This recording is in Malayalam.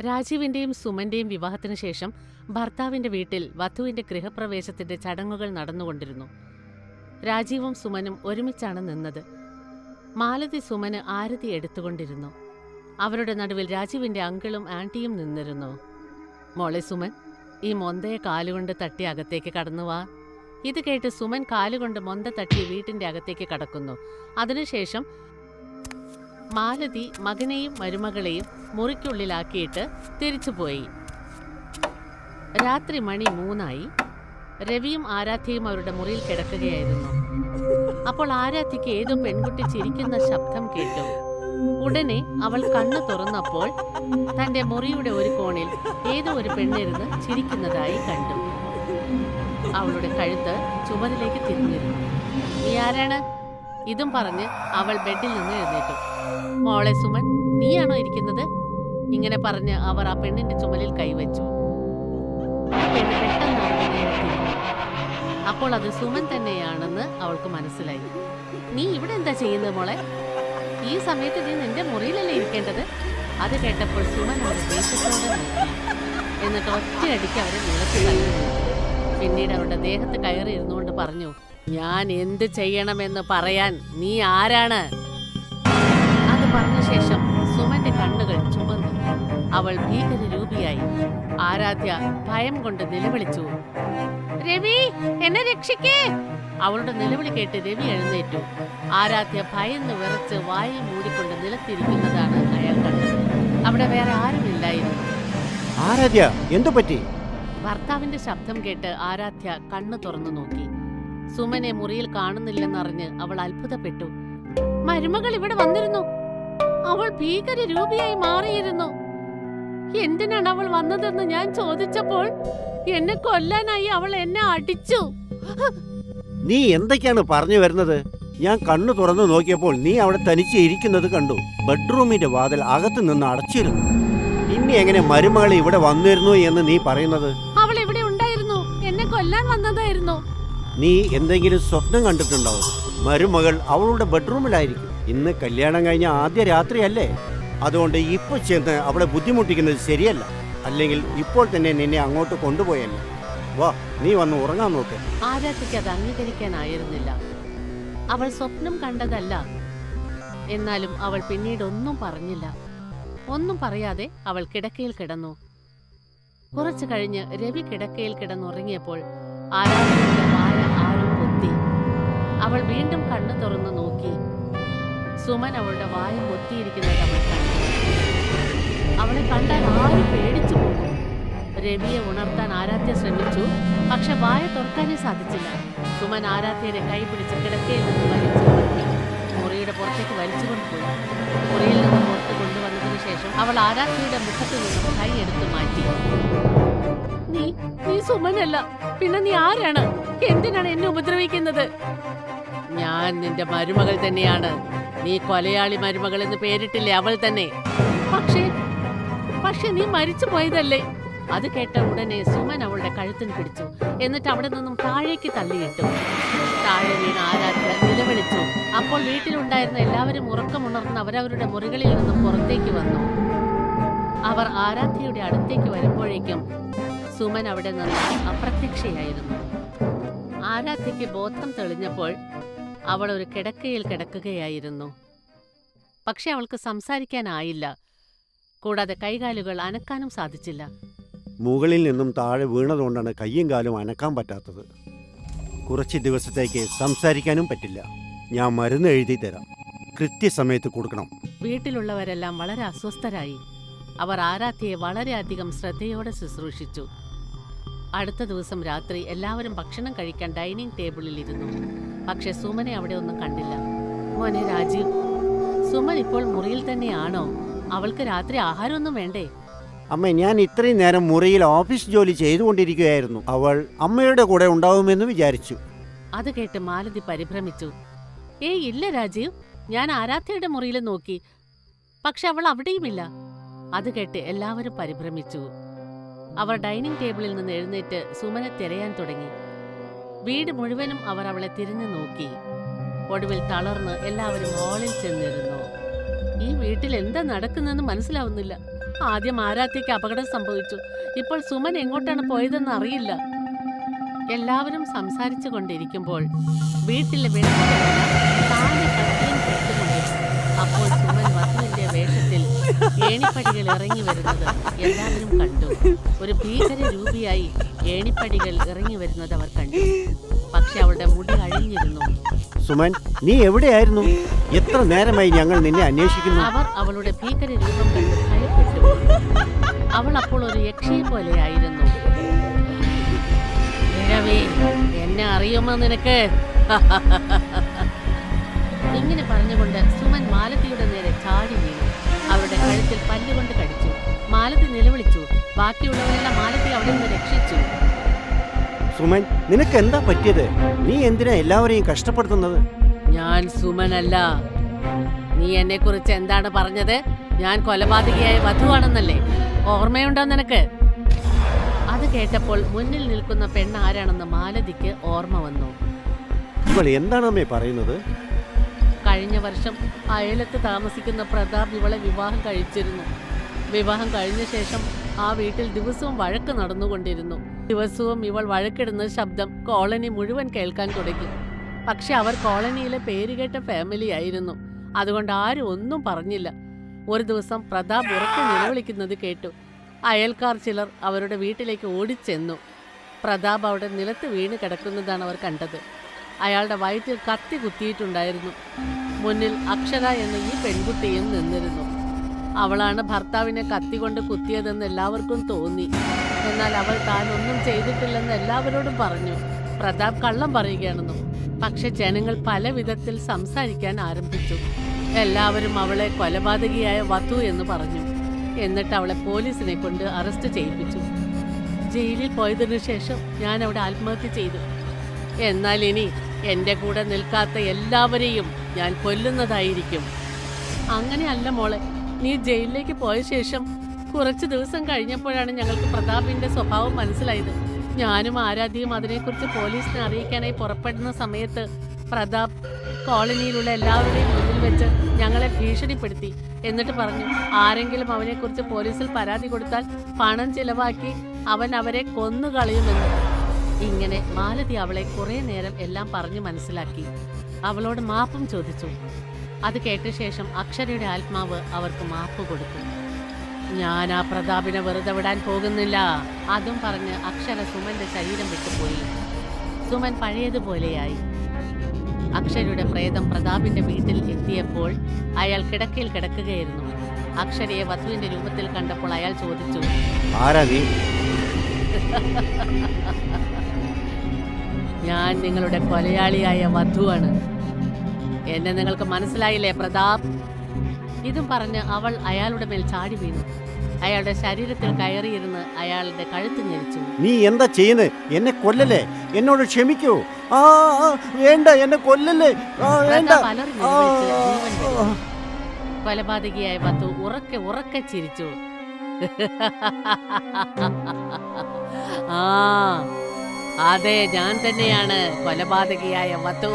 രാജീവിന്റെയും സുമന്റെയും വിവാഹത്തിനു ശേഷം ഭർത്താവിന്റെ വീട്ടിൽ വധുവിന്റെ ഗൃഹപ്രവേശത്തിന്റെ ചടങ്ങുകൾ നടന്നുകൊണ്ടിരുന്നു. രാജീവും സുമനും ഒരുമിച്ചാണ് നിന്നത്. മാലതി സുമന് ആരതി എടുത്തുകൊണ്ടിരുന്നു. അവരുടെ നടുവിൽ രാജീവിന്റെ അങ്കിളും ആന്റിയും നിന്നിരുന്നു. മോളെ സുമൻ, ഈ മൊന്തയെ കാലുകൊണ്ട് തട്ടി അകത്തേക്ക് കടന്നുവാ. ഇത് കേട്ട് സുമൻ കാലുകൊണ്ട് മൊന്ത തട്ടി വീട്ടിന്റെ അകത്തേക്ക് കടക്കുന്നു. അതിനുശേഷം മാലതി മകനെയും മരുമകളെയും മുറിക്കുള്ളിലാക്കിയിട്ട് തിരിച്ചുപോയി. രാത്രി മണി 3 രവിയും ആരാധ്യയും അവരുടെ മുറിയിൽ കിടക്കുകയായിരുന്നു. അപ്പോൾ ആരാധ്യയ്ക്ക് ഏതോ പെൺകുട്ടി ചിരിക്കുന്ന ശബ്ദം കേട്ടു. ഉടനെ അവൾ കണ്ണു തുറന്നപ്പോൾ തന്റെ മുറിയുടെ ഒരു കോണിൽ ഏതോ ഒരു പെണ്ണിരുന്ന് ചിരിക്കുന്നതായി കണ്ടു. അവളുടെ കഴുത്ത് ചുമരിലേക്ക് തിരിഞ്ഞിരുന്നു. നീ ആരാണ്? ഇതും പറഞ്ഞ് അവൾ ബെഡിൽ നിന്ന് എഴുന്നേറ്റു. മോളെ സുമൻ, നീയാണോ ഇരിക്കുന്നത്? ഇങ്ങനെ പറഞ്ഞ് അവർ ആ പെണ്ണിന്റെ ചുമലിൽ കൈവച്ചു. പെണ്ണ് പെട്ടെന്ന് അവളുടെ നേരെ തിരിഞ്ഞു. അപ്പോൾ അത് സുമൻ തന്നെയാണെന്ന് അവൾക്ക് മനസ്സിലായി. നീ ഇവിടെ എന്താ ചെയ്യുന്നത് മോളെ? ഈ സമയത്ത് നീ നിന്റെ മുറിയിലല്ലേ ഇരിക്കേണ്ടത്? അത് കേട്ടപ്പോൾ സുമൻ അവരെ ദേഷ്യത്തോടെ നോക്കി. എന്നിട്ട് ഒറ്റയടിക്ക് അവരെ നിലത്ത് തള്ളി. പിന്നീട് അവരുടെ ദേഹത്ത് കയറി ഇരുന്നുകൊണ്ട് പറഞ്ഞു, ഞാൻ എന്ത് ചെയ്യണമെന്ന് പറയാൻ നീ ആരാണ്? അത് പറഞ്ഞ ശേഷം സുമന്റെ കണ്ണുകൾ ചുമന്നു. അവൾ ഭീകരരൂപിയായി. ആരാധ്യ ഭയം കൊണ്ട് നിലവിളിച്ചു, രവി, എന്നെ രക്ഷിക്കേ! അവളുടെ നിലവിളി കേട്ട് രവി എഴുന്നേറ്റു. ആരാധ്യ ഭയന്ന് വിറച്ച് വായിൽ മൂടിക്കൊണ്ട് നിലത്തിരിക്കുന്നതാണ് അയാൾ കണ്ടത്. അവിടെ വേറെ ആരുമില്ലായിരുന്നു. ആരാധ്യ, എന്തു പറ്റി? ഭർത്താവിന്റെ ശബ്ദം കേട്ട് ആരാധ്യ കണ്ണു തുറന്നു നോക്കി. സുമനെ മുറിയിൽ കാണുന്നില്ലെന്നറിഞ്ഞ് അവൾ അത്ഭുതപ്പെട്ടു. മരുമകൾ ഇവിടെ വന്നിരുന്നു. അവൾ ഭീകരരൂപിയായി മാറിയിരുന്നു. എന്തിനാണ് അവൾ വന്നതെന്ന് ഞാൻ ചോദിച്ചപ്പോൾ എന്നെ കൊല്ലാനായി അവൾ എന്നെ അടിച്ചു. നീ എന്തൊക്കെയാണ് പറഞ്ഞു വരുന്നത്? ഞാൻ കണ്ണു തുറന്നു നോക്കിയപ്പോൾ നീ അവിടെ തനിച്ച് ഇരിക്കുന്നത് കണ്ടു. ബെഡ്റൂമിന്റെ വാതിൽ അകത്ത് നിന്ന് അടച്ചിരുന്നു. ഇനി എങ്ങനെ മരുമകൾ ഇവിടെ വന്നിരുന്നു എന്ന് നീ പറയുന്നത്? അവൾ ഇവിടെ ഉണ്ടായിരുന്നു. എന്നെ കൊല്ലാൻ വന്നതായിരുന്നു. നീ എന്തെങ്കിലും സ്വപ്നം കണ്ടിട്ടുണ്ടാവും. മരുമകൾ അവളുടെ ബെഡ്റൂമിലായിരിക്കും. ഇന്ന് കല്യാണം കഴിഞ്ഞ ആദ്യ രാത്രിയല്ലേ? അതുകൊണ്ട് ഇപ്പൊ ചെന്ന് അവളെ ബുദ്ധിമുട്ടിക്കുന്നത് ശരിയല്ല. അല്ലെങ്കിൽ ഇപ്പോൾ തന്നെ നിന്നെ അങ്ങോട്ട് കൊണ്ടുപോയല്ലേ. വാ, നീ വന്ന് ഉറങ്ങാൻ നോക്ക്. ആരാധ്യയ്ക്ക് അത് അംഗീകരിക്കാനായിരുന്നില്ല. അവൾ സ്വപ്നം കണ്ടതല്ല. എന്നാലും അവൾ പിന്നീട് ഒന്നും പറഞ്ഞില്ല. ഒന്നും പറയാതെ അവൾ കിടക്കയിൽ കിടന്നു. കുറച്ചു കഴിഞ്ഞ് രവി കിടക്കയിൽ കിടന്നുറങ്ങിയപ്പോൾ ആരാധ്യയുടെ വായ ആരും പൊത്തി. അവൾ വീണ്ടും കണ്ണു തുറന്നു നോക്കി. സുമൻ അവളുടെ വായ പൊത്തിയിരിക്കുന്നത് അവൾ കണ്ടു. അവളെ കണ്ടാൽ ആരും പേടിച്ചു പോകും. രവിയെ ഉണർത്താൻ ആരാധ്യ ശ്രമിച്ചു. പക്ഷെ വായ തുറക്കാനേ സാധിച്ചില്ല. സുമൻ ആരാധ്യയുടെ കൈ പിടിച്ച് കിടക്കയിൽ നിന്ന് വലിച്ചു മാറ്റി മുറിയുടെ പുറത്തേക്ക് വലിച്ചുകൊണ്ടുപോയി. മുറിയിൽ നിന്ന് പുറത്ത് കൊണ്ടുവന്നതിനു ശേഷം അവൾ ആരാധ്യയുടെ മുഖത്തു നിന്നും കൈ എടുത്തു മാറ്റി. നീ സുമനല്ല, പിന്നെ നീ ആരാണ്? എന്തിനാണ് എന്നെ ഉപദ്രവിക്കുന്നത്? ഞാൻ നിന്റെ മരുമകൾ തന്നെയാണ്. നീ കൊലയാളി മരുമകൾ എന്ന് പേരിട്ടില്ലേ, അവൾ തന്നെ. പക്ഷേ നീ മരിച്ചു പോയതല്ലേ? അത് കേട്ട ഉടനെ സുമൻ അവളുടെ കഴുത്തിന് പിടിച്ചു. എന്നിട്ട് അവിടെ നിന്നും താഴേക്ക് തള്ളിയിട്ടു. താഴെ വീണ് ആരാധ്യ നിലവിളിച്ചു. അപ്പോൾ വീട്ടിലുണ്ടായിരുന്ന എല്ലാവരും ഉറക്കമുണർന്ന് അവരവരുടെ മുറികളിൽ നിന്നും പുറത്തേക്ക് വന്നു. അവർ ആരാധ്യയുടെ അടുത്തേക്ക് വരുമ്പോഴേക്കും സുമൻ അവിടെ നിന്ന് അപ്രത്യക്ഷയായിരുന്നു. ആരാധ്യയ്ക്ക് ബോധം തെളിഞ്ഞപ്പോൾ അവൾ ഒരു കിടക്കയിൽ കിടക്കുകയായിരുന്നു. പക്ഷെ അവൾക്ക് സംസാരിക്കാനായില്ല. കൂടാതെ കൈകാലുകൾ അനക്കാനും സാധിച്ചില്ല. മുകളിൽ നിന്നും താഴെ വീണതുകൊണ്ടാണ് കയ്യും കാലും അനക്കാൻ പറ്റാത്തത്. കുറച്ച് ദിവസത്തേക്ക് സംസാരിക്കാനും പറ്റില്ല. ഞാൻ മരുന്ന് എഴുതി തരാം. കൃത്യസമയത്ത് കൊടുക്കണം. വീട്ടിലുള്ളവരെല്ലാം വളരെ അസ്വസ്ഥരായി. അവർ ആരാധ്യയെ വളരെയധികം ശ്രദ്ധയോടെ ശുശ്രൂഷിച്ചു. അടുത്ത ദിവസം രാത്രി എല്ലാവരും ഭക്ഷണം കഴിക്കാൻ ഡൈനിങ് ടേബിളിൽ ഇരുന്നു. പക്ഷെ സുമനെ അവിടെ ഒന്നും കണ്ടില്ല. മോനെ രാജീവ്, സുമൻ ഇപ്പോൾ മുറിയിൽ തന്നെയാണോ? അവൾക്ക് രാത്രി ആഹാരമൊന്നും വേണ്ടേ? അമ്മ, ഞാൻ ഇത്രയും നേരം മുറിയിൽ ഓഫീസ് ജോലി ചെയ്തുകൊണ്ടിരിക്കുകയായിരുന്നു. അവൾ അമ്മയുടെ കൂടെ ഉണ്ടാവുമെന്ന് വിചാരിച്ചു. അത് കേട്ട് മാലതി പരിഭ്രമിച്ചു. ഏയ് ഇല്ല രാജീവ്, ഞാൻ ആരാധ്യയുടെ മുറിയിൽ നോക്കി. പക്ഷെ അവൾ അവിടെയുമില്ല. അത് കേട്ട് എല്ലാവരും പരിഭ്രമിച്ചു. അവർ ഡൈനിങ് ടേബിളിൽ നിന്ന് എഴുന്നേറ്റ് സുമനെ തിരയാൻ തുടങ്ങി. വീട് മുഴുവനും അവർ അവളെ തിരിഞ്ഞു നോക്കി. ഒടുവിൽ തളർന്ന് എല്ലാവരും ഹാളിൽ ചെന്നിരുന്നു. ഈ വീട്ടിൽ എന്താ നടക്കുന്നതെന്ന് മനസ്സിലാവുന്നില്ല. ആദ്യം ആരാധ്യയ്ക്ക് അപകടം സംഭവിച്ചു. ഇപ്പോൾ സുമൻ എങ്ങോട്ടാണ് പോയതെന്ന് അറിയില്ല. എല്ലാവരും സംസാരിച്ചു കൊണ്ടിരിക്കുമ്പോൾ വീട്ടിലെ വിളക്കുകളെല്ലാം താനെ കത്തിയും കേട്ടുകൊണ്ടിരുന്നു. അപ്പോൾ സുമൻ വധുവിന്റെ വേഷത്തിൽ ഏണിപ്പടികൾ ഇറങ്ങി വരുന്നത് എല്ലാവരും കണ്ടു. ഒരു ഭീകര രൂപിയായി ഏണിപ്പടികൾ ഇറങ്ങി വരുന്നത് അവർ കണ്ടു. പക്ഷെ അവളുടെ മുടി അഴിഞ്ഞിരുന്നു. സുമൻ, നീ എവിടെയായിരുന്നു? എത്ര നേരമായി ഞങ്ങൾ നിന്നെ അന്വേഷിക്കുന്നു. അവർ അവളുടെ ഭീകര രൂപം കണ്ട് ഭയപ്പെട്ടു. അവൾ അപ്പോൾ ഒരു യക്ഷിയെ പോലെയായിരുന്നു. എന്നെ അറിയുമോ നിനക്ക്? ഇങ്ങനെ പറഞ്ഞുകൊണ്ട് സുമൻ മാലതിയുടെ നേരെ ചാടി വീണു. അവരുടെ കഴുത്തിൽ പല്ലുകൊണ്ട് കടിച്ചു. മാലതി നിലവിളിച്ചു. ബാക്കിയുള്ളവരെല്ലാം മാലതി അവിടെ നിന്ന് രക്ഷിച്ചു. സുമൻ, നിനക്ക് എന്താ പറ്റിയത്? നീ എന്തിനാ എല്ലാവരെയും കഷ്ടപ്പെടുത്തുന്നത്? ഞാൻ സുമനല്ല. നീ എന്നെ കുറിച്ച് എന്താണ് പറഞ്ഞത്? ഞാൻ കൊലപാതകിയായ വധുവാണെന്നല്ലേ? ഓർമ്മയുണ്ടോ നിനക്ക്? അത് കേട്ടപ്പോൾ മുന്നിൽ നിൽക്കുന്ന പെണ്ണ് ആരാണെന്ന് മാലതിക്ക് ഓർമ്മ വന്നു. ഇവൾ എന്താണ് അമ്മേ പറയുന്നത്? കഴിഞ്ഞ വർഷം അയലത്ത് താമസിക്കുന്ന പ്രതാപ് ഇവളെ വിവാഹം കഴിച്ചിരുന്നു. വിവാഹം കഴിഞ്ഞ ശേഷം ആ വീട്ടിൽ ദിവസവും വഴക്ക് നടന്നുകൊണ്ടിരുന്നു. ദിവസവും ഇവൾ വഴക്കിടുന്ന ശബ്ദം കോളനി മുഴുവൻ കേൾക്കാൻ തുടങ്ങി. പക്ഷെ അവർ കോളനിയിലെ പേരുകേട്ട ഫാമിലി ആയിരുന്നു. അതുകൊണ്ട് ആരും ഒന്നും പറഞ്ഞില്ല. ഒരു ദിവസം പ്രതാപ് ഉറക്കെ നിലവിളിക്കുന്നത് കേട്ടു. അയൽക്കാർ ചിലർ അവരുടെ വീട്ടിലേക്ക് ഓടിച്ചെന്നു. പ്രതാപ് അവിടെ നിലത്ത് വീണ് കിടക്കുന്നതാണ് അവർ കണ്ടത്. അയാളുടെ വയറ്റിൽ കത്തി കുത്തിയിട്ടുണ്ടായിരുന്നു. മുന്നിൽ അക്ഷര എന്ന ഈ പെൺകുട്ടിയും നിന്നിരുന്നു. അവളാണ് ഭർത്താവിനെ കത്തി കൊണ്ട് കുത്തിയതെന്ന് എല്ലാവർക്കും തോന്നി. എന്നാൽ അവൾ താൻ ഒന്നും ചെയ്തിട്ടില്ലെന്ന് എല്ലാവരോടും പറഞ്ഞു. പ്രതാപ് കള്ളം പറയുകയാണെന്നും. പക്ഷെ ജനങ്ങൾ പല വിധത്തിൽ സംസാരിക്കാൻ ആരംഭിച്ചു. എല്ലാവരും അവളെ കൊലപാതകിയായ വധു എന്ന് പറഞ്ഞു. എന്നിട്ട് അവളെ പോലീസിനെ കൊണ്ട് അറസ്റ്റ് ചെയ്യിപ്പിച്ചു. ജയിലിൽ പോയതിനു ശേഷം ഞാൻ അവിടെ ആത്മഹത്യ ചെയ്തു. എന്നാൽ ഇനി എൻ്റെ കൂടെ നിൽക്കാത്ത എല്ലാവരെയും ഞാൻ കൊല്ലുന്നതായിരിക്കും. അങ്ങനെയല്ല മോളെ, നീ ജയിലിലേക്ക് പോയ ശേഷം കുറച്ച് ദിവസം കഴിഞ്ഞപ്പോഴാണ് ഞങ്ങൾക്ക് പ്രതാപിന്റെ സ്വഭാവം മനസ്സിലായത്. ഞാനും ആരാധ്യയും അതിനെക്കുറിച്ച് പോലീസിനെ അറിയിക്കാനായി പുറപ്പെടുന്ന സമയത്ത് പ്രതാപ് കോളനിയിലുള്ള എല്ലാവരുടെയും മുന്നിൽ വെച്ച് ഞങ്ങളെ ഭീഷണിപ്പെടുത്തി. എന്നിട്ട് പറഞ്ഞു, ആരെങ്കിലും അവനെക്കുറിച്ച് പോലീസിൽ പരാതി കൊടുത്താൽ പണം ചിലവാക്കി അവൻ അവരെ കൊന്നുകളയുമെന്ന്. ഇങ്ങനെ മാലതി അവളെ കുറെ നേരം എല്ലാം പറഞ്ഞു മനസ്സിലാക്കി. അവളോട് മാപ്പും ചോദിച്ചു. അത് കേട്ട ശേഷം അക്ഷരയുടെ ആത്മാവ് അവർക്ക് മാപ്പ് കൊടുത്തു. ഞാൻ ആ പ്രതാപിനെ വെറുതെ വിടാൻ പോകുന്നില്ല. അതും പറഞ്ഞ് അക്ഷര സുമന്റെ ശരീരം വിട്ടുപോയി. സുമൻ പഴയതുപോലെയായി. അക്ഷരയുടെ പ്രേതം പ്രതാപിന്റെ വീട്ടിൽ എത്തിയപ്പോൾ അയാൾ കിടക്കയിൽ കിടക്കുകയായിരുന്നു. അക്ഷരയെ വധുവിന്റെ രൂപത്തിൽ കണ്ടപ്പോൾ അയാൾ ചോദിച്ചു, ആരാ നീ? ഞാൻ നിങ്ങളുടെ കൊലയാളിയായ വധുവാണ്. എന്നെ നിങ്ങൾക്ക് മനസ്സിലായില്ലേ പ്രതാപ്? ഇതും പറഞ്ഞ് അവൾ അയാളുടെ മേൽ ചാടി വീണു. അയാളുടെ ശരീരത്തിൽ കയറിയിരുന്ന് അയാളുടെ കഴുത്ത് ഞെരിച്ചു. നീ എന്താ ചെയ്യുന്നത്? എന്നെ കൊല്ലല്ലേ? എന്നോട് ക്ഷമിക്കൂ. വേണ്ട, എന്നെ കൊല്ലല്ലേ. കൊലപാതകിയായ വധു ഉറക്കെ ഉറക്കെ ചിരിച്ചു. അതെ, ഞാൻ തന്നെയാണ് കൊലപാതകിയായ വധു.